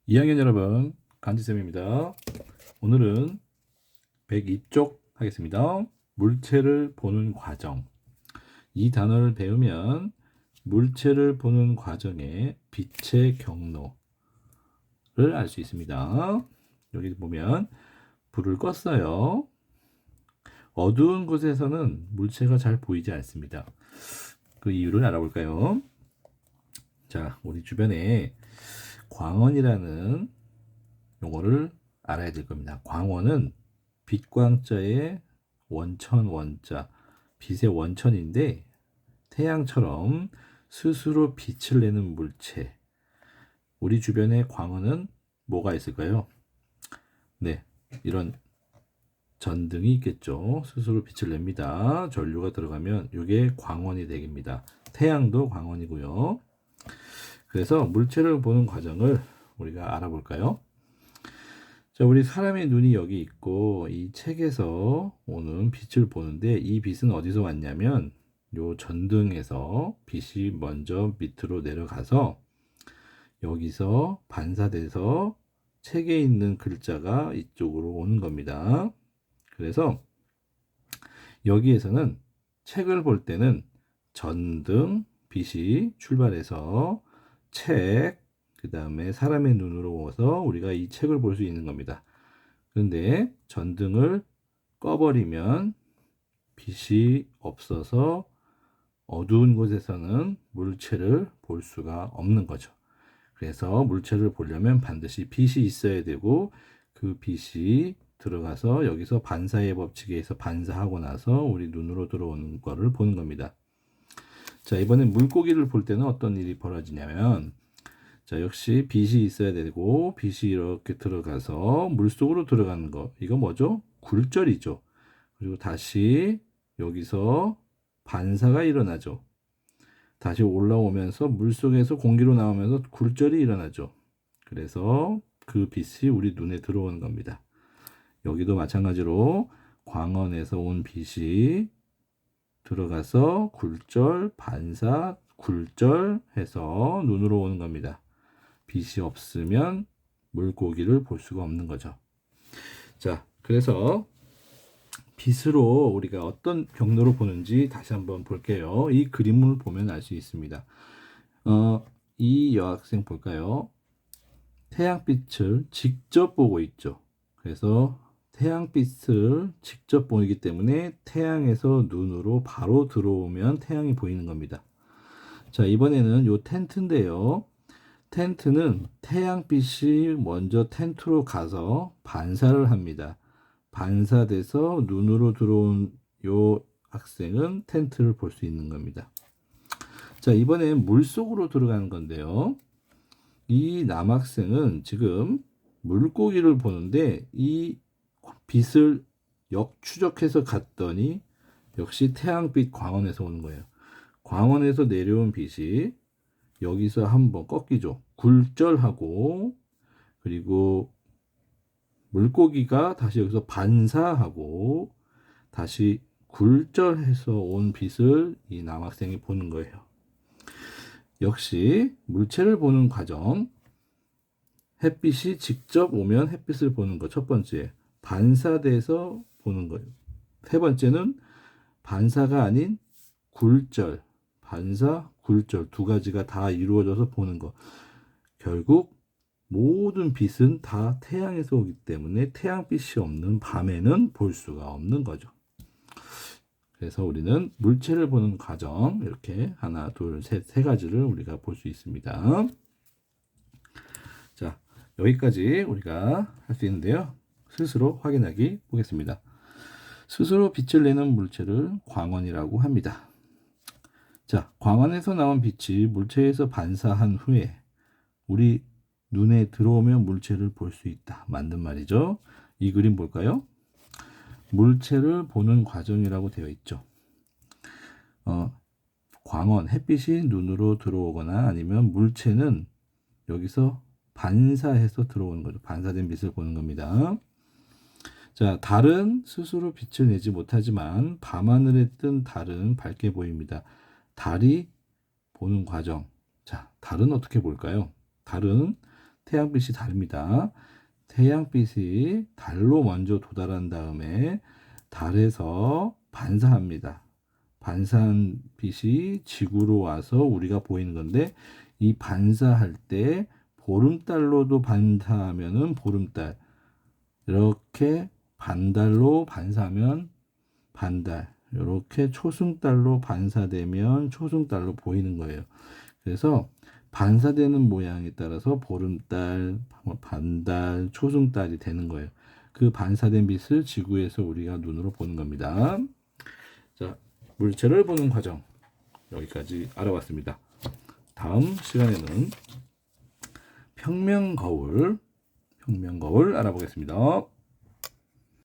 2학년 여러분, 간지쌤입니다. 오늘은 102쪽 하겠습니다. 물체를 보는 과정. 이 단어를 배우면 물체를 보는 과정의 빛의 경로를 알 수 있습니다. 여기 보면 불을 껐어요. 어두운 곳에서는 물체가 잘 보이지 않습니다. 그 이유를 알아볼까요? 자, 우리 주변에 광원이라는 용어를 알아야 될 겁니다. 광원은 빛광자의 원천 원자, 빛의 원천인데 태양처럼 스스로 빛을 내는 물체. 우리 주변에 광원은 뭐가 있을까요? 네, 이런 전등이 있겠죠. 스스로 빛을 냅니다. 전류가 들어가면 이게 광원이 되겠습니다. 태양도 광원이고요. 그래서 물체를 보는 과정을 우리가 알아볼까요? 자, 우리 사람의 눈이 여기 있고 이 책에서 오는 빛을 보는데 이 빛은 어디서 왔냐면 요 전등에서 빛이 먼저 밑으로 내려가서 여기서 반사돼서 책에 있는 글자가 이쪽으로 오는 겁니다. 그래서 여기에서는 책을 볼 때는 전등 빛이 출발해서 책, 그 다음에 사람의 눈으로 와서 우리가 이 책을 볼 수 있는 겁니다. 그런데 전등을 꺼버리면 빛이 없어서 어두운 곳에서는 물체를 볼 수가 없는 거죠. 그래서 물체를 보려면 반드시 빛이 있어야 되고 그 빛이 들어가서 여기서 반사의 법칙에 의해서 반사하고 나서 우리 눈으로 들어오는 거를 보는 겁니다. 자, 이번엔 물고기를 볼 때는 어떤 일이 벌어지냐면 자, 역시 빛이 있어야 되고 빛이 이렇게 들어가서 물속으로 들어가는 거. 이거 뭐죠? 굴절이죠. 그리고 다시 여기서 반사가 일어나죠. 다시 올라오면서 물속에서 공기로 나오면서 굴절이 일어나죠. 그래서 그 빛이 우리 눈에 들어오는 겁니다. 여기도 마찬가지로 광원에서 온 빛이 들어가서 굴절, 반사, 굴절 해서 눈으로 오는 겁니다. 빛이 없으면 물고기를 볼 수가 없는 거죠. 자, 그래서 빛으로 우리가 어떤 경로로 보는지 다시 한번 볼게요. 이 그림을 보면 알 수 있습니다. 이 여학생 볼까요? 태양빛을 직접 보고 있죠. 그래서 태양빛을 직접 보이기 때문에 태양에서 눈으로 바로 들어오면 태양이 보이는 겁니다. 자, 이번에는 요 텐트인데요. 텐트는 태양빛이 먼저 텐트로 가서 반사를 합니다. 반사돼서 눈으로 들어온 요 학생은 텐트를 볼 수 있는 겁니다. 자, 이번엔 물속으로 들어가는 건데요. 이 남학생은 지금 물고기를 보는데 이 빛을 역추적해서 갔더니 역시 태양빛 광원에서 오는 거예요. 광원에서 내려온 빛이 여기서 한번 꺾이죠. 굴절하고 그리고 물고기가 다시 여기서 반사하고 다시 굴절해서 온 빛을 이 남학생이 보는 거예요. 역시 물체를 보는 과정, 햇빛이 직접 오면 햇빛을 보는 거 첫 번째, 반사돼서 보는 거예요. 세 번째는 반사가 아닌 굴절, 반사, 굴절 두 가지가 다 이루어져서 보는 거. 결국 모든 빛은 다 태양에서 오기 때문에 태양빛이 없는 밤에는 볼 수가 없는 거죠. 그래서 우리는 물체를 보는 과정 이렇게 하나, 둘, 셋, 세 가지를 우리가 볼 수 있습니다. 자, 여기까지 우리가 할 수 있는데요. 스스로 확인하기 보겠습니다. 스스로 빛을 내는 물체를 광원이라고 합니다. 자, 광원에서 나온 빛이 물체에서 반사한 후에 우리 눈에 들어오면 물체를 볼 수 있다. 맞는 말이죠. 이 그림 볼까요? 물체를 보는 과정이라고 되어 있죠. 광원, 햇빛이 눈으로 들어오거나 아니면 물체는 여기서 반사해서 들어오는 거죠. 반사된 빛을 보는 겁니다. 자, 달은 스스로 빛을 내지 못하지만 밤하늘에 뜬 달은 밝게 보입니다. 달이 보는 과정. 자, 달은 어떻게 볼까요? 달은 태양빛이 다릅니다. 태양빛이 달로 먼저 도달한 다음에 달에서 반사합니다. 반사한 빛이 지구로 와서 우리가 보이는 건데, 이 반사할 때 보름달로도 반사하면은 보름달, 이렇게 반달로 반사하면 반달, 이렇게 초승달로 반사되면 초승달로 보이는 거예요. 그래서 반사되는 모양에 따라서 보름달, 반달, 초승달이 되는 거예요. 그 반사된 빛을 지구에서 우리가 눈으로 보는 겁니다. 자, 물체를 보는 과정 여기까지 알아봤습니다. 다음 시간에는 평면거울 알아보겠습니다.